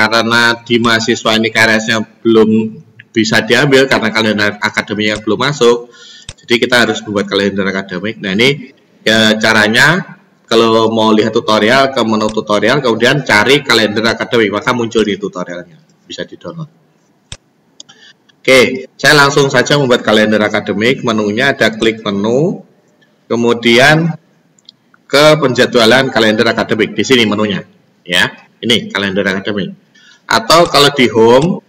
karena di mahasiswa ini KRS-nya belum bisa diambil karena kalender akademiknya belum masuk, jadi kita harus membuat kalender akademik. Nah ini ya caranya, kalau mau lihat tutorial, ke menu tutorial, kemudian cari kalender akademik, maka muncul di tutorialnya, bisa di-download. Oke, saya langsung saja membuat kalender akademik. Menunya ada klik menu, kemudian ke penjadwalan kalender akademik. Di sini menunya, ya. Ini kalender akademik. Atau kalau di home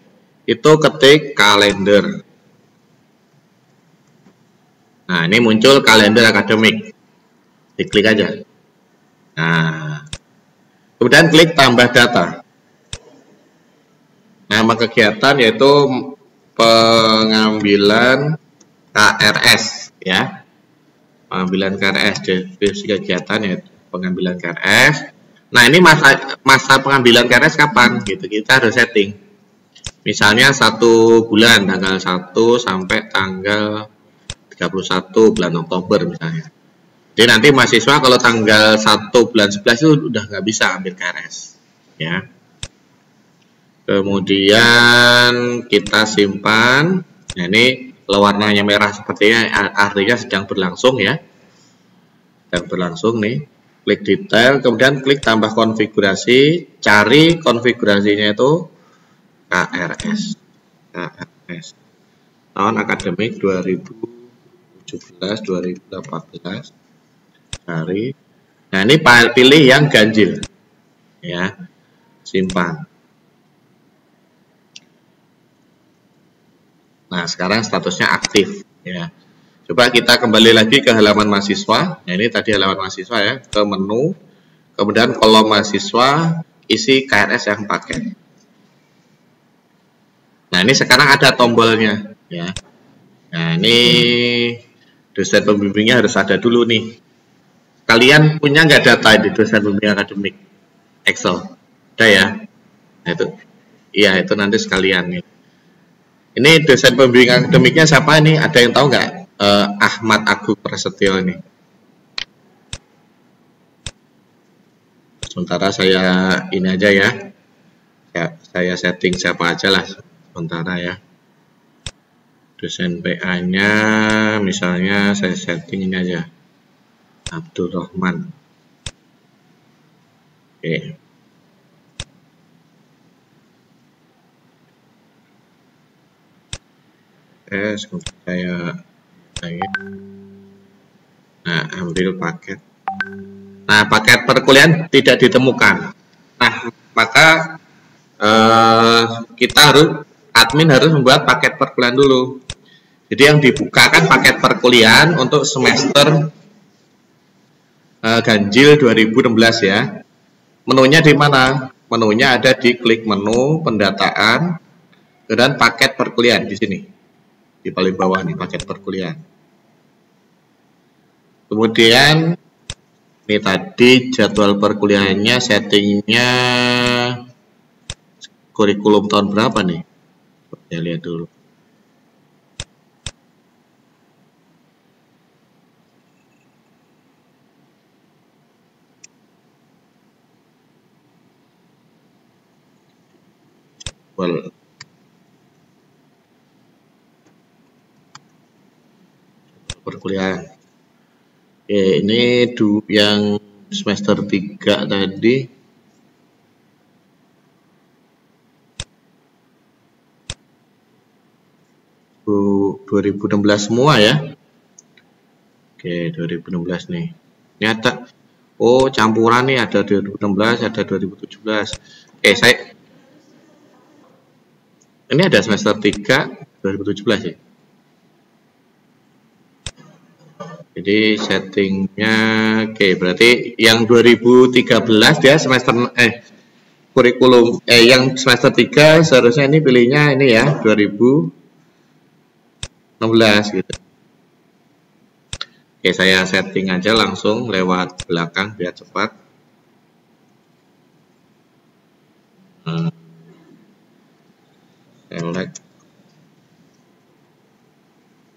itu ketik kalender. Nah, ini muncul kalender akademik. Diklik aja. Nah, kemudian klik tambah data. Nama kegiatan yaitu pengambilan KRS, ya. Pengambilan KRS, deskripsi kegiatan yaitu pengambilan KRS. Nah, ini masa pengambilan KRS kapan? Gitu, kita harus setting. Misalnya 1 bulan, tanggal 1 sampai tanggal 31 bulan Oktober misalnya. Jadi nanti mahasiswa kalau tanggal 1 bulan 11 itu udah nggak bisa ambil KRS, ya. Kemudian kita simpan. Nah, ini kalau warnanya merah sepertinya artinya sedang berlangsung, ya. Sedang berlangsung nih. Klik detail, kemudian klik tambah konfigurasi, cari konfigurasinya itu KRS. KRS. Tahun akademik 2017-2018. Cari. Nah, ini pilih yang ganjil, ya. Simpan. Nah, sekarang statusnya aktif, ya. Coba kita kembali lagi ke halaman mahasiswa. Nah, ini tadi halaman mahasiswa, ya. Ke menu, kemudian kolom mahasiswa, isi KRS yang paket. Nah, ini sekarang ada tombolnya, ya. Nah, ini dosen pembimbingnya harus ada dulu nih. Kalian punya nggak data di dosen pembimbing akademik? Excel. Ada ya? Nah, itu. Iya, itu nanti sekalian nih. Ini dosen pembimbing akademiknya siapa ini? Ada yang tahu nggak? Ahmad Agung Prasetyo ini. Sementara saya ini aja ya. Saya setting siapa aja lah sementara ya. Dosen PA-nya misalnya saya setting ini aja. Abdurrahman. Oke. Saya nah, ambil paket. Nah, paket perkuliahan tidak ditemukan. Nah, maka kita admin harus membuat paket perkuliahan dulu. Jadi yang dibuka kan paket perkuliahan untuk semester ganjil 2016 ya. Menunya di mana? Menunya ada di klik menu pendataan dan paket perkuliahan di sini. Di paling bawah nih paket perkuliahan. Kemudian ini tadi jadwal perkuliahannya, settingnya kurikulum tahun berapa nih? Saya lihat dulu. Well, perkuliahan. Oke, ini yang semester 3 tadi. Bu 2016 semua ya. Oke, 2016 nih. Nyata. Oh, campuran nih, ada 2016, ada 2017. Oke, ini ada semester 3 2017 ya. Jadi settingnya oke, berarti yang 2013 dia semester kurikulum yang semester 3 seharusnya ini pilihnya ini ya 2016 gitu. Oke, saya setting aja langsung lewat belakang biar cepat. Select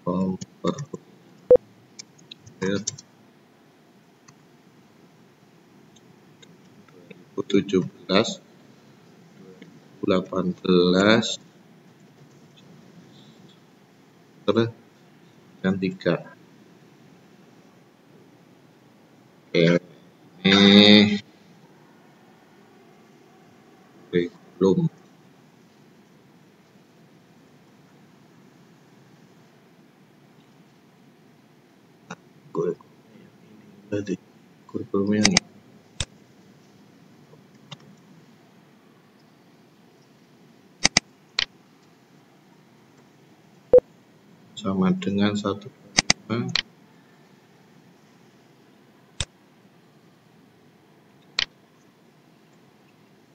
2017 2018 dan 3. Oke, ini kurikulum. Kurikulumnya ini. Sama dengan 1,5.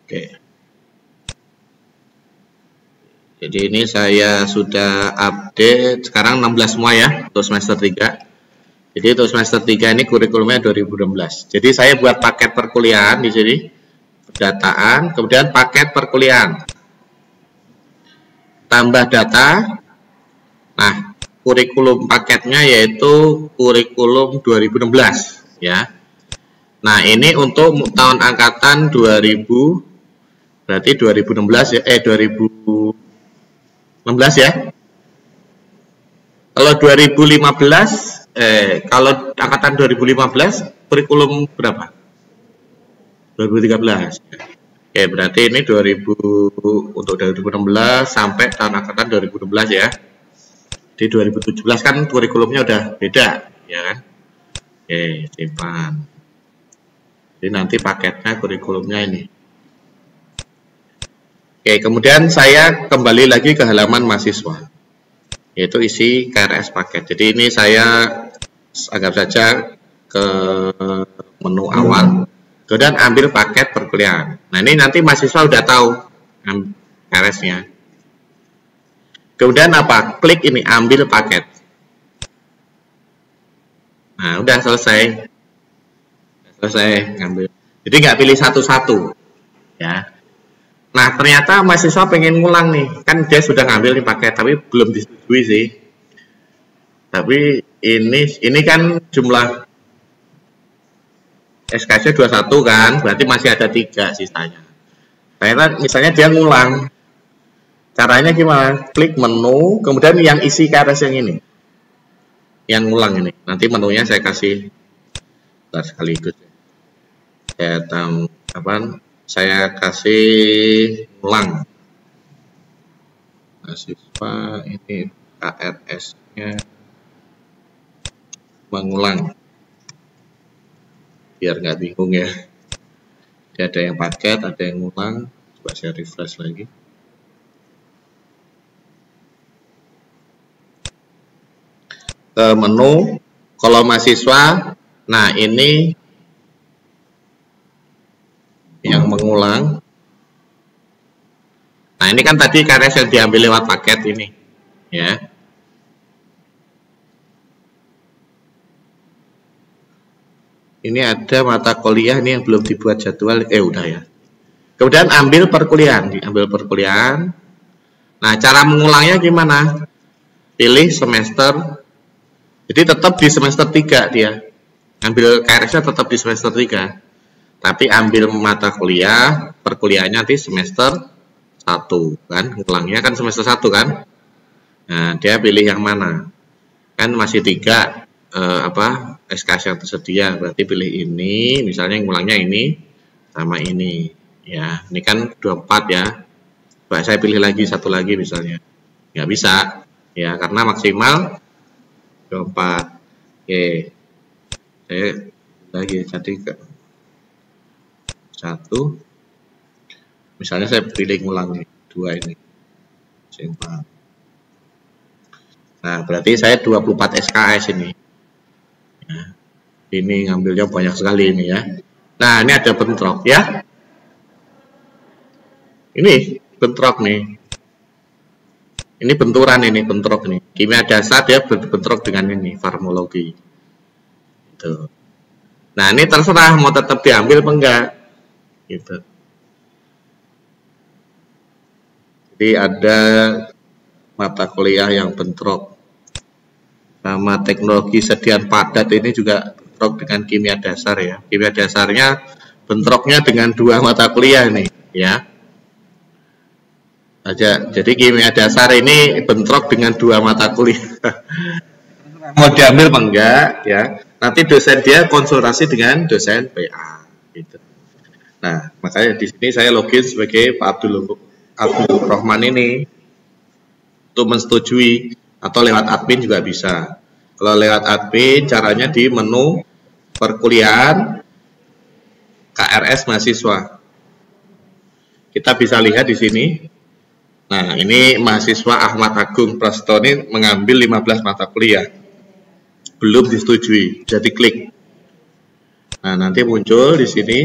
Oke. Jadi ini saya sudah update sekarang 16 semua ya untuk semester 3. Jadi untuk semester 3 ini kurikulumnya 2016. Jadi saya buat paket perkuliahan di sini. Pendataan, kemudian paket perkuliahan. Tambah data. Nah, kurikulum paketnya yaitu kurikulum 2016 ya. Nah, ini untuk tahun angkatan 2000 berarti 2016 ya 2016 ya. Kalau 2015 kalau angkatan 2015 kurikulum berapa? 2013. Oke, berarti ini 2000 untuk 2016 sampai tahun angkatan 2016 ya. Di 2017 kan kurikulumnya udah beda, ya kan? Oke, simpan. Jadi nanti paketnya kurikulumnya ini. Oke, kemudian saya kembali lagi ke halaman mahasiswa, yaitu isi KRS paket. Jadi ini saya anggap saja ke menu awal, kemudian ambil paket perkuliahan. Nah, ini nanti mahasiswa udah tahu KRS-nya. Kemudian apa? Klik ini, ambil paket. Nah, udah selesai. Selesai ngambil. Jadi nggak pilih satu-satu, ya. Nah, ternyata mahasiswa pengen ngulang nih. Kan dia sudah ngambil nih paket, tapi belum disetujui sih. Tapi ini kan jumlah SKS 21 kan, berarti masih ada 3 sisanya. Ternyata misalnya dia ngulang. Caranya gimana? Klik menu, kemudian yang isi KRS yang ini. Yang ngulang ini. Nanti menunya saya kasih sekaligus. Saya kasih ulang mahasiswa ini KRS-nya mengulang biar nggak bingung ya. Jadi ada yang paket, ada yang ngulang. Coba saya refresh lagi. Ke menu, kalau mahasiswa, nah ini yang mengulang. Nah, ini kan tadi KRS yang diambil lewat paket ini, ya. Ini ada mata kuliah nih yang belum dibuat jadwal, udah ya. Kemudian ambil perkuliahan, diambil perkuliahan. Nah, cara mengulangnya gimana? Pilih semester. Jadi tetap di semester 3 dia. Ambil KRS-nya tetap di semester 3. Tapi ambil mata kuliah, perkuliahannya nanti semester 1 kan, ngulangnya kan semester 1 kan. Nah, dia pilih yang mana? Kan masih 3 SKS yang tersedia, berarti pilih ini, misalnya ngulangnya ini sama ini ya. Ini kan 24 ya. Coba saya pilih lagi satu lagi misalnya. Nggak bisa ya, karena maksimal 24. Oke. Saya lagi jadi ke 1, misalnya saya pilih ngulang nih 2 ini simpan. Nah, berarti saya 24 SKS ini ya. Ini ngambilnya banyak sekali ini ya. Nah, ini ada bentrok ya, ini bentrok nih, ini benturan, ini bentrok nih. Kimia dasar dia bentrok dengan ini farmakologi gitu. Nah, ini terserah mau tetap diambil apa enggak gitu. Jadi ada mata kuliah yang bentrok sama teknologi sediaan padat, ini juga bentrok dengan kimia dasar ya. Kimia dasarnya bentroknya dengan 2 mata kuliah nih ya. aja. Jadi kimia dasar ini bentrok dengan 2 mata kuliah. Mau diambil apa enggak ya? Nanti dosen dia konsultasi dengan dosen PA gitu. Nah, makanya di sini saya login sebagai Pak Abdul Rahman ini untuk mensetujui, atau lewat admin juga bisa. Kalau lewat admin caranya di menu perkuliahan KRS mahasiswa. Kita bisa lihat di sini. Nah, ini mahasiswa Ahmad Agung Prasto ini mengambil 15 mata kuliah. Belum disetujui, jadi klik. Nah, nanti muncul di sini.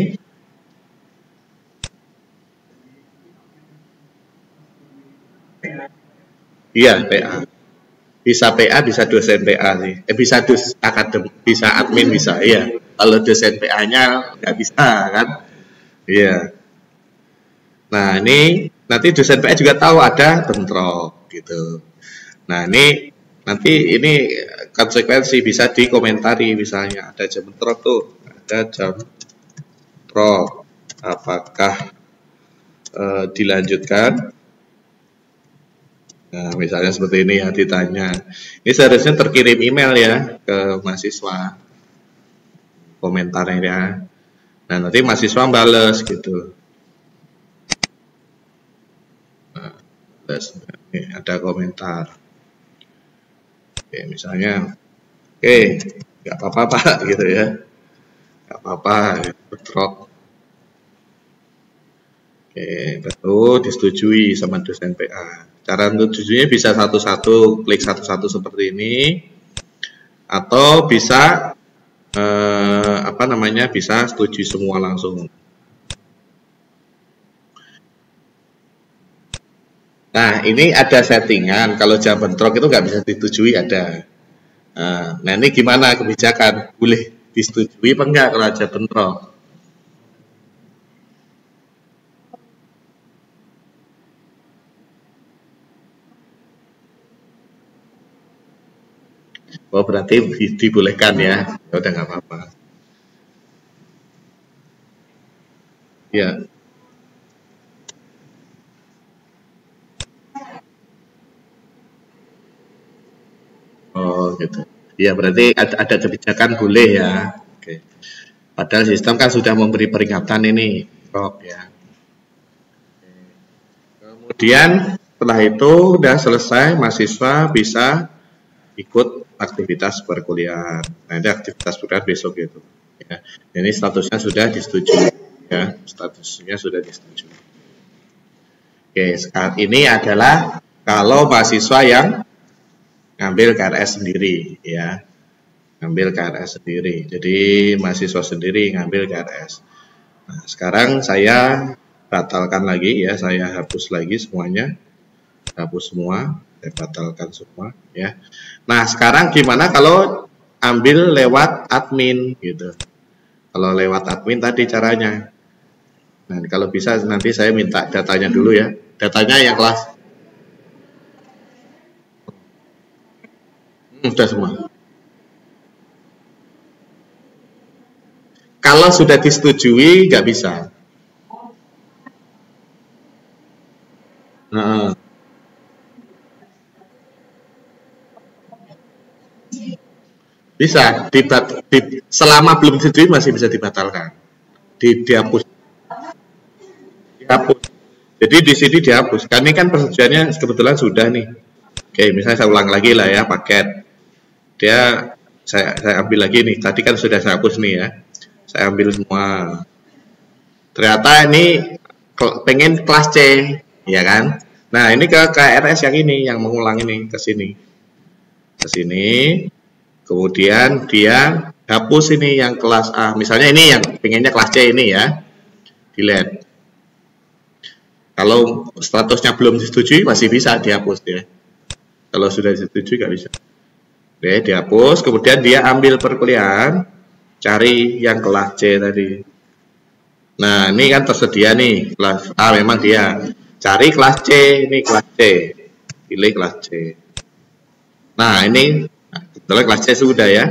Iya, PA. Bisa PA, bisa dosen PA sih. Bisa bisa admin bisa. Iya. Kalau dosen PA-nya nggak bisa kan? Iya. Nah, ini nanti dosen PA juga tahu ada bentrok gitu. Nah, ini nanti ini konsekuensi bisa dikomentari, misalnya ada jam bentrok tuh, ada jam bentrok. Apakah dilanjutkan? Nah, misalnya seperti ini ya ditanya. Ini seharusnya terkirim email ya ke mahasiswa komentarnya. Nah, nanti mahasiswa bales gitu. Nah, ini ada komentar. Oke, misalnya, oke, nggak apa-apa Pak gitu ya. Nggak apa-apa, bentrok. Oke, baru disetujui sama dosen PA. Cara menyetujui bisa satu-satu, klik satu-satu seperti ini, atau bisa bisa setuju semua langsung. Nah, ini ada settingan, kalau jam bentrok itu nggak bisa disetujui ada. Nah, ini gimana kebijakan? Boleh disetujui apa enggak kalau jam bentrok? Oh, berarti dibolehkan ya. Ya udah nggak apa-apa. Ya. Oh, gitu. Ya, berarti ada kebijakan boleh ya. Oke. Padahal sistem kan sudah memberi peringatan ini, Rob ya. Kemudian setelah itu udah selesai, mahasiswa bisa ikut aktivitas perkuliahan. Nah, ini aktivitas perkuliahan besok itu. Ya. Ini statusnya sudah disetujui. Ya, statusnya sudah disetujui. Oke, sekarang ini adalah kalau mahasiswa yang ngambil KRS sendiri, ya, ngambil KRS sendiri. Jadi mahasiswa sendiri ngambil KRS. Nah, sekarang saya batalkan lagi ya, saya hapus lagi semuanya, hapus semua, saya batalkan semua ya. Nah, sekarang gimana kalau ambil lewat admin gitu? Kalau lewat admin tadi caranya. Nah, kalau bisa nanti saya minta datanya dulu ya. Datanya yang kelas. Sudah semua. Kalau sudah disetujui nggak bisa. Nah, bisa selama belum disetujui masih bisa dibatalkan, dihapus. Jadi di sini dihapus. Kami kan persetujuannya kebetulan sudah nih. Oke, misalnya saya ulang lagi lah ya paket. Dia saya ambil lagi nih. Tadi kan sudah saya hapus nih ya. Saya ambil semua. Ternyata ini pengen kelas C, ya kan? Nah, ini ke KRS yang ini, yang mengulang ini ke sini. Ke sini. Kemudian dia hapus ini yang kelas A. Misalnya ini yang pengennya kelas C ini ya. Delete. Kalau statusnya belum disetujui masih bisa dihapus ya. Kalau sudah disetujui nggak bisa. Oke, dihapus. Kemudian dia ambil perkuliahan, cari yang kelas C tadi. Nah, ini kan tersedia nih kelas A, memang dia. Cari kelas C, ini kelas C. Pilih kelas C. Nah, ini kebetulan kelas C sudah ya.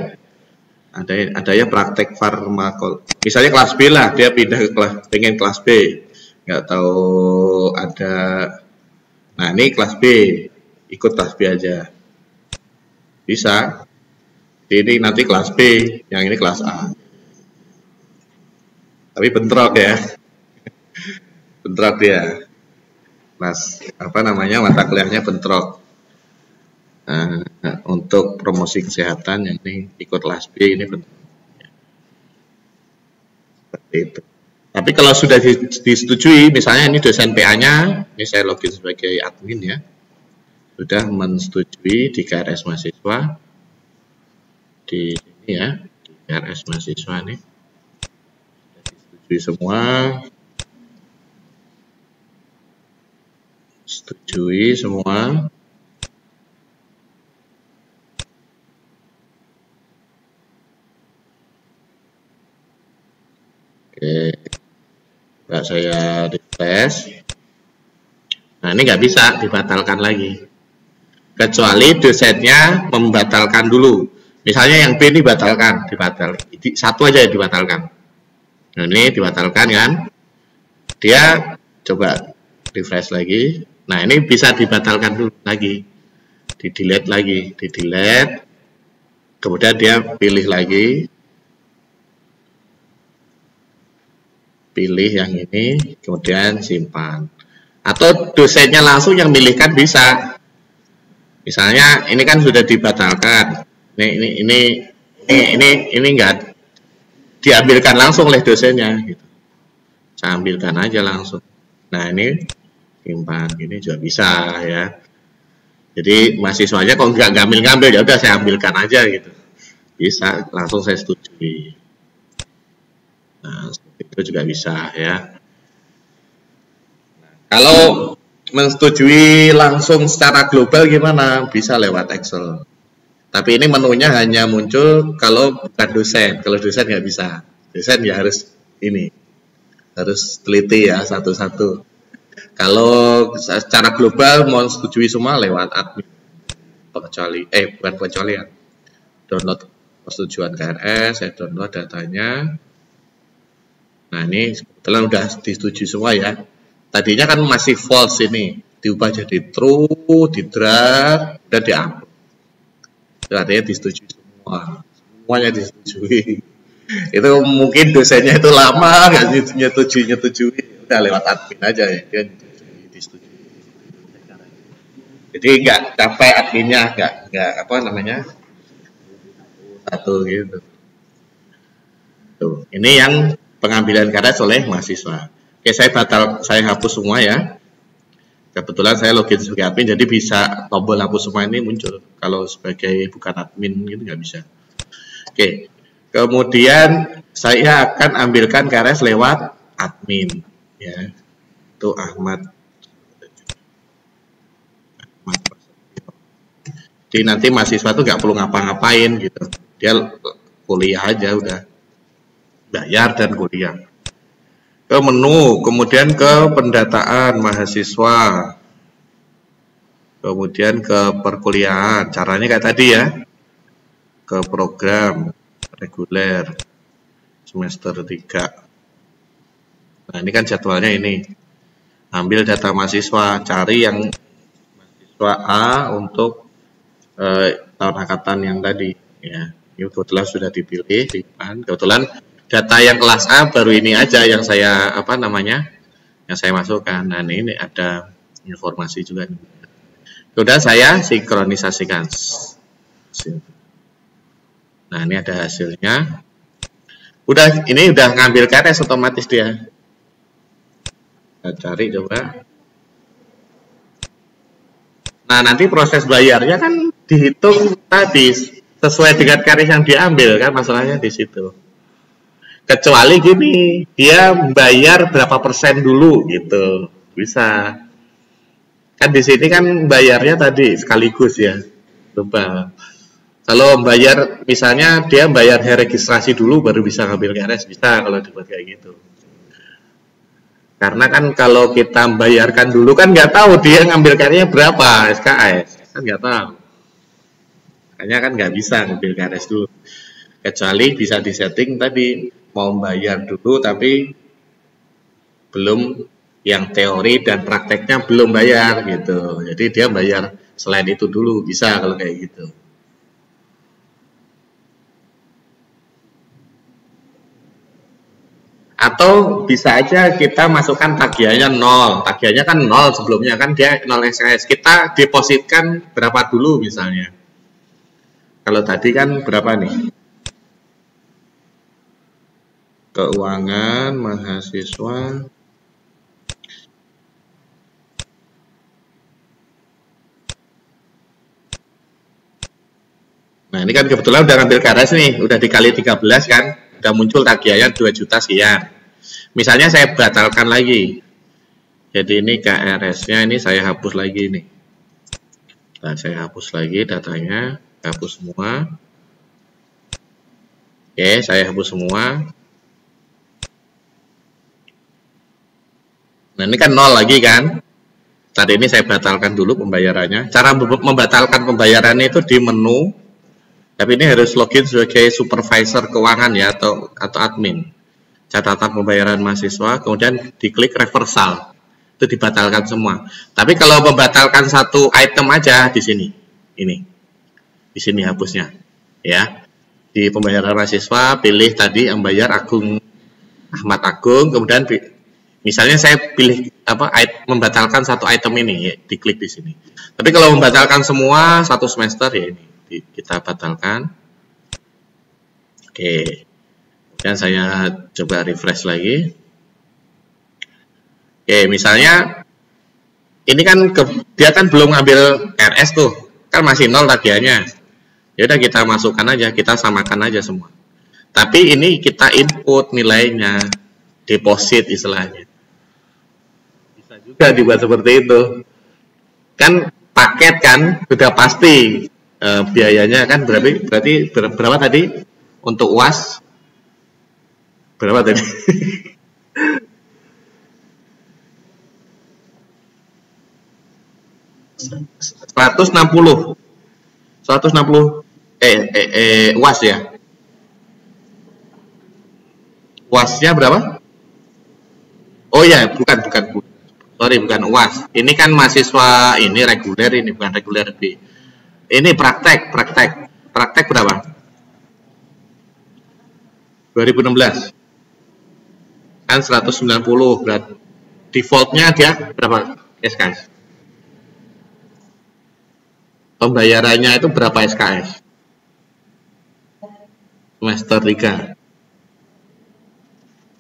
Ada ya praktek farmakol. Misalnya kelas B lah, dia pindah ke pengen kelas B. Nggak tahu ada Nah, ini kelas B, ikut kelas B aja. Bisa. Ini nanti kelas B, yang ini kelas A. Tapi bentrok ya. Bentrok dia. Mata kuliahnya bentrok. Nah, untuk promosi kesehatan yang ini ikut kelas B ini bentrok. Seperti itu. Tapi kalau sudah disetujui, misalnya ini dosen PA-nya, ini saya login sebagai admin ya, sudah mensetujui di KRS mahasiswa, di sini ya, di KRS mahasiswa nih, sudah disetujui semua, setujui semua. Oke, coba saya refresh. Nah, ini nggak bisa dibatalkan lagi, kecuali dosennya membatalkan dulu. Misalnya yang B ini dibatalkan, satu aja yang dibatalkan. Nah, ini dibatalkan kan? Dia coba refresh lagi. Nah, ini bisa dibatalkan dulu lagi, di delete. Kemudian dia pilih lagi. Pilih yang ini, kemudian simpan. Atau dosennya langsung yang milihkan bisa. Misalnya ini kan sudah dibatalkan. Ini enggak diambilkan langsung oleh dosennya gitu. Saya ambilkan aja langsung. Nah, ini simpan, ini juga bisa ya. Jadi mahasiswanya kalau nggak ngambil ya udah saya ambilkan aja gitu. Bisa langsung saya setujui. Nah, itu juga bisa ya. Nah, kalau menyetujui langsung secara global gimana? Bisa lewat Excel. Tapi ini menunya hanya muncul kalau bukan dosen. Kalau dosen nggak bisa. Dosen ya harus teliti ya satu-satu. Kalau secara global mau setujui semua lewat admin. Bukan pengecualian. Download persetujuan KRS, saya download datanya. Nah, ini kebetulan udah disetujui semua ya. Tadinya kan masih false ini, diubah jadi true, di drag, dan di-upload. Itu artinya disetujui semua. Semuanya disetujui. Itu mungkin dosennya itu lama nggak nyetujui, udah lewat admin aja ya. Dia disetujui. Jadi nggak capek adminnya, nggak satu gitu. Tuh, ini yang pengambilan KRS oleh mahasiswa. Oke, saya hapus semua ya. Kebetulan saya login sebagai admin, jadi bisa tombol hapus semua ini muncul. Kalau sebagai bukan admin gitu nggak bisa. Oke, kemudian saya akan ambilkan KRS lewat admin, ya. Itu Ahmad. Jadi nanti mahasiswa tuh nggak perlu ngapa-ngapain gitu. Dia kuliah aja udah. Bayar dan kuliah. Ke menu, kemudian ke pendataan mahasiswa, kemudian ke perkuliahan. Caranya kayak tadi ya, ke program reguler semester 3. Nah, ini kan jadwalnya ini. Ambil data mahasiswa, cari yang mahasiswa A untuk tahun angkatan yang tadi ya. Ini kebetulan sudah dipilih di depan. Kebetulan data yang kelas A baru ini aja yang saya yang saya masukkan. Nah, ini ada informasi juga. Sudah saya sinkronisasikan. Nah, ini ada hasilnya. Ini udah ngambil KRS otomatis dia. Kita cari coba. Nah, nanti proses bayarnya kan dihitung tadi sesuai dengan KRS yang diambil kan, masalahnya di situ. Kecuali gini, dia bayar berapa persen dulu gitu, bisa. Kan di sini kan bayarnya tadi sekaligus ya, coba. Kalau bayar, misalnya dia bayar registrasi dulu baru bisa ngambil KRS, bisa kalau dibuat kayak gitu. Karena kan kalau kita bayarkan dulu kan nggak tahu dia ngambil KRS-nya berapa SKS, kan nggak tahu. Makanya kan nggak bisa ngambil KRS dulu. Kecuali bisa disetting tadi mau bayar dulu tapi belum yang teori dan prakteknya belum bayar gitu. Jadi dia bayar selain itu dulu, bisa kalau kayak gitu. Atau bisa aja kita masukkan tagihannya 0. Tagihannya kan 0 sebelumnya, kan dia 0 SKS. Kita depositkan berapa dulu misalnya. Kalau tadi kan berapa nih? Keuangan mahasiswa. Nah, ini kan kebetulan udah ngambil KRS nih, udah dikali 13 kan, udah muncul tagihannya 2 juta sekian. Misalnya saya batalkan lagi. Jadi ini KRS-nya ini saya hapus lagi nih. Nah, saya hapus lagi datanya, hapus semua. Oke, saya hapus semua. Nah, ini kan 0 lagi kan. Tadi ini saya batalkan dulu pembayarannya. Cara membatalkan pembayarannya itu di menu. Tapi ini harus login sebagai supervisor keuangan ya, atau admin. Catatan pembayaran mahasiswa, kemudian diklik reversal. Itu dibatalkan semua. Tapi kalau membatalkan satu item aja di sini. Ini. Di sini hapusnya. Ya. Di pembayaran mahasiswa, pilih tadi yang bayar Ahmad Agung, kemudian misalnya saya pilih membatalkan satu item ini, ya, diklik di sini. Tapi kalau membatalkan semua satu semester ya ini. Kita batalkan. Oke, dan saya coba refresh lagi. Oke, misalnya ini kan dia kan belum ngambil RS tuh, kan masih 0 tagihannya. Ya udah kita masukkan aja, kita samakan aja semua. Tapi ini kita input nilainya, deposit istilahnya. Bisa juga dibuat seperti itu. Kan paket kan sudah pasti. Biayanya kan berarti berapa tadi untuk UAS? Berapa tadi? 160 UAS ya. UASnya berapa? Oh ya, bukan. Sorry, bukan UAS. Ini kan mahasiswa ini reguler, ini bukan reguler B. Ini praktek berapa? 2016 kan 190, berarti defaultnya dia berapa SKS? Pembayarannya itu berapa SKS? Semester 3.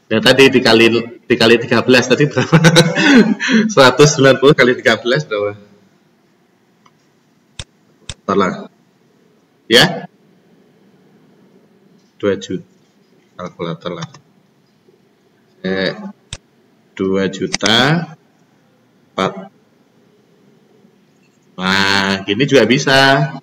Ya tadi dikali 13 tadi berapa? 190 kali 13 berapa? Lah. Ya? 2 juta. Kalkulator lah. 2 juta 4. Nah, gini juga bisa.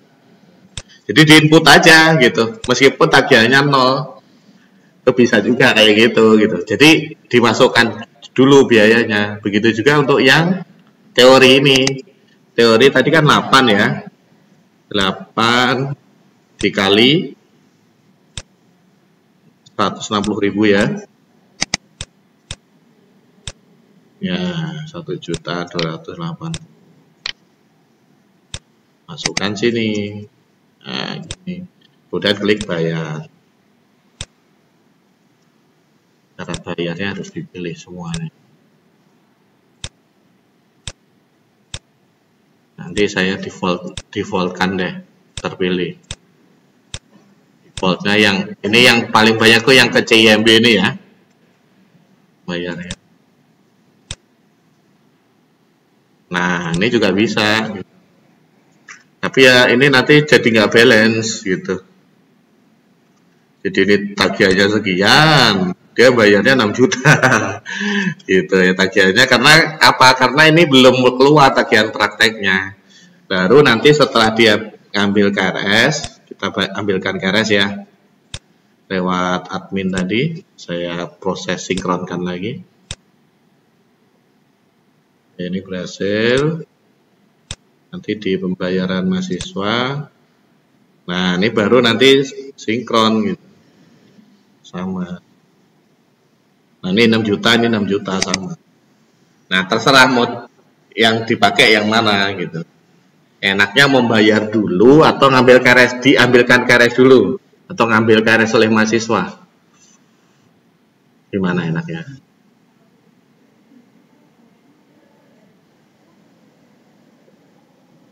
Jadi diinput aja gitu. Meskipun tagihannya 0. Itu bisa juga kayak gitu. Jadi dimasukkan dulu biayanya. Begitu juga untuk yang teori ini. Teori tadi kan 8 ya. 8 dikali 160.000 ya. Ya, 1.208.000. Masukkan sini. Nah, gini. Kemudian klik bayar. Cara bayarnya harus dipilih semuanya. Nanti saya defaultkan deh, terpilih. Defaultnya yang paling banyak tuh yang ke CIMB ini ya, bayarnya. Nah, ini juga bisa. Tapi ya ini nanti jadi nggak balance gitu. Jadi ini tagihannya sekian, dia bayarnya 6 juta. Gitu ya tagihannya, karena apa? Karena ini belum keluar tagihan prakteknya. Baru nanti setelah dia ngambil KRS, kita ambilkan KRS ya. Lewat admin tadi, saya proses sinkronkan lagi. Ini berhasil. Nanti di pembayaran mahasiswa. Nah, ini baru nanti sinkron gitu. Sama. Nah, ini 6 juta, ini 6 juta sama. Nah, terserah mau yang dipakai yang mana gitu. Enaknya membayar dulu atau ngambil KRS, diambilkan KRS dulu atau ngambil KRS oleh mahasiswa. Gimana enaknya?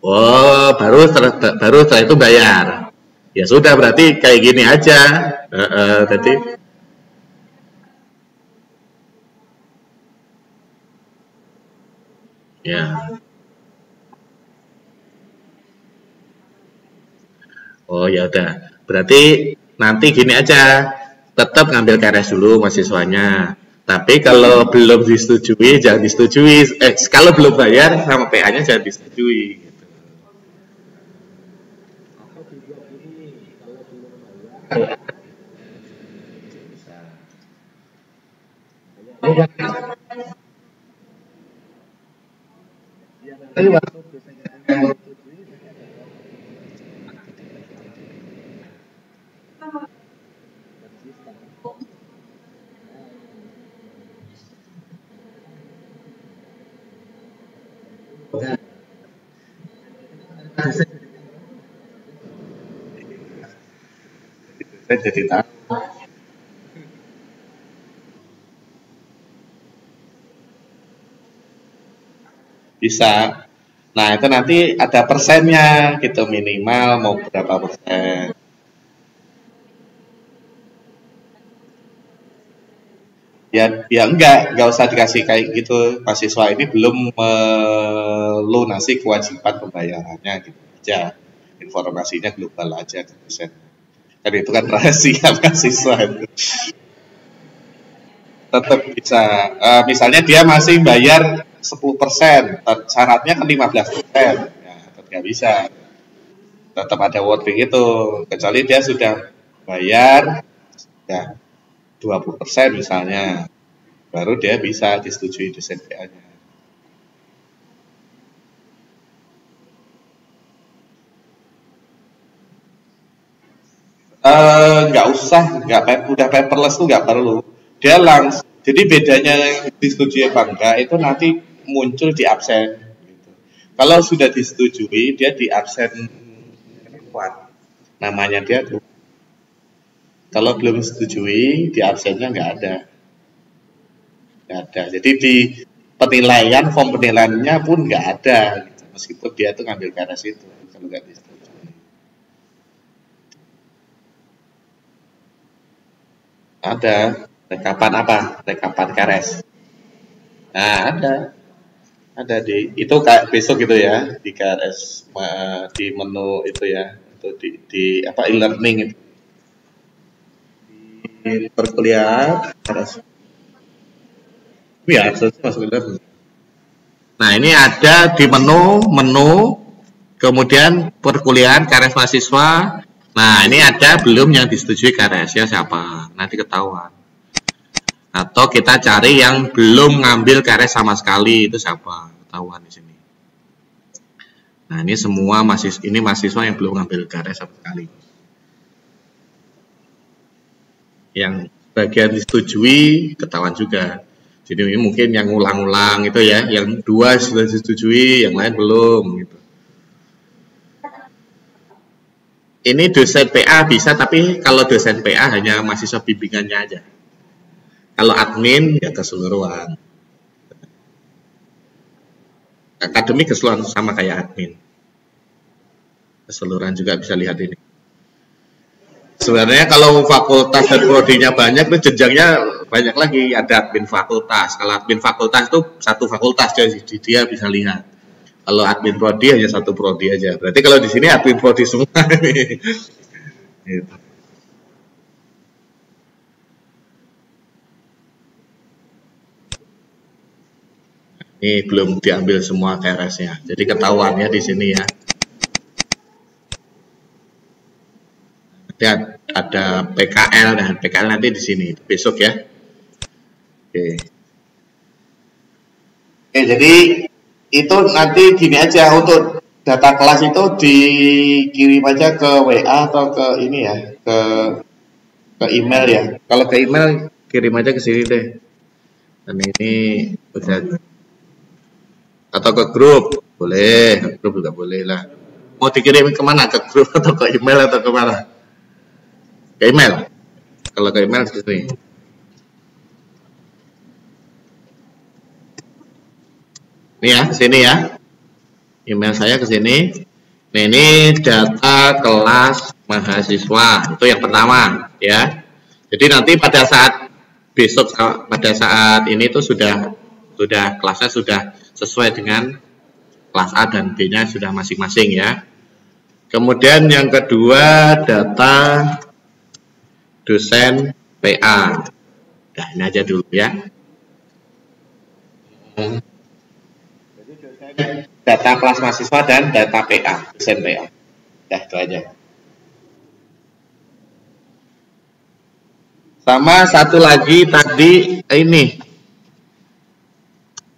Oh, baru setelah itu bayar. Ya sudah, berarti kayak gini aja. Tadi ya. Oh ya udah. Berarti nanti gini aja. Tetap ngambil KRS dulu mahasiswanya. Tapi kalau belum disetujui, jangan disetujui. Kalau belum bayar sama PA-nya jangan disetujui. Saya jadi tahu. Bisa. Nah, itu nanti ada persennya gitu, minimal mau berapa persen. Ya enggak usah dikasih kayak gitu. Mahasiswa ini belum melunasi kewajiban pembayarannya gitu aja. Informasinya global aja persen. Kan itu kan rahasia mahasiswa itu. Tetap bisa. Misalnya dia masih bayar 10%, syaratnya kan 15%. Ya, tetap nggak bisa. Tetap ada wording itu. Kecuali dia sudah bayar ya 20% misalnya. Baru dia bisa disetujui dosen PA-nya. Nggak usah, udah paperless tuh nggak perlu. Dia langsung. Jadi bedanya disetujui apa enggak itu nanti muncul di absen. Gitu. Kalau sudah disetujui, dia di absen kuat. Namanya dia tuh. Kalau belum disetujui, di absennya nggak ada. Nggak ada. Jadi di penilaian, form penilaiannya pun nggak ada. Gitu. Meskipun dia tuh ngambil KRS itu. Kalau nggak disetujui. Ada. Rekapan apa? Rekapan KRS. Nah, ada itu kayak besok gitu ya di KRS di menu itu ya itu di apa e-learning itu di perkuliahan KRS ya harusnya masuk e-learning. Nah ini ada di menu kemudian perkuliahan KRS mahasiswa. Nah ini ada belum yang disetujui KRS ya siapa nanti ketahuan. Atau kita cari yang belum ngambil KRS sama sekali itu siapa ketahuan di sini. Nah ini semua mahasiswa yang belum ngambil KRS sama sekali. Yang bagian disetujui ketahuan juga. Jadi ini mungkin yang ulang-ulang itu ya, yang 2 sudah disetujui, yang lain belum gitu. Ini dosen PA bisa, tapi kalau dosen PA hanya mahasiswa bimbingannya aja. Kalau admin ya keseluruhan. Akademik keseluruhan sama kayak admin. Keseluruhan juga bisa lihat ini. Sebenarnya kalau fakultas dan prodinya banyak tuh jenjangnya banyak lagi. Ada admin fakultas. Kalau admin fakultas tuh satu fakultas jadi dia bisa lihat. Kalau admin prodi hanya satu prodi aja. Berarti kalau di sini admin prodi semua nih. Gitu. Ini belum diambil semua KRS-nya. Jadi ketahuannya di sini ya. Ada PKL dan PKL nanti di sini besok ya. Oke. Oke, jadi itu nanti gini aja untuk data kelas itu dikirim aja ke WA atau ke ini ya, ke email ya. Kalau ke email kirim aja ke sini deh. Dan ini udah atau ke grup boleh, ke grup juga boleh lah. Mau dikirim kemana, ke grup atau ke email atau kemana? Ke email. Kalau ke email di sini. Ini ya, ke sini ya. Email saya ke sini. Nah, ini data kelas mahasiswa. Itu yang pertama, ya. Jadi nanti pada saat besok, pada saat ini tuh sudah kelasnya sudah sesuai dengan kelas A dan B-nya sudah masing-masing ya. Kemudian yang kedua data dosen PA. Nah, ini aja dulu ya. Data kelas mahasiswa dan data PA, dosen PA. Ya, itu aja. Sama satu lagi tadi ini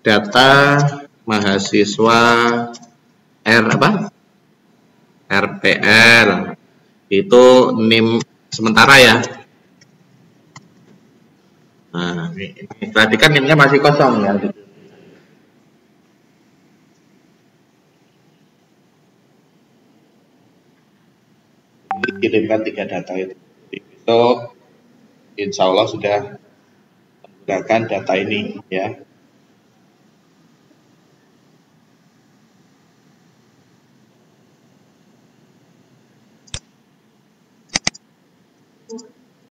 data mahasiswa RPL itu NIM sementara ya. Nah, ini tadi kan NIM-nya masih kosong ya. Kirimkan 3 data itu. Besok insya Allah sudah menggunakan data ini ya.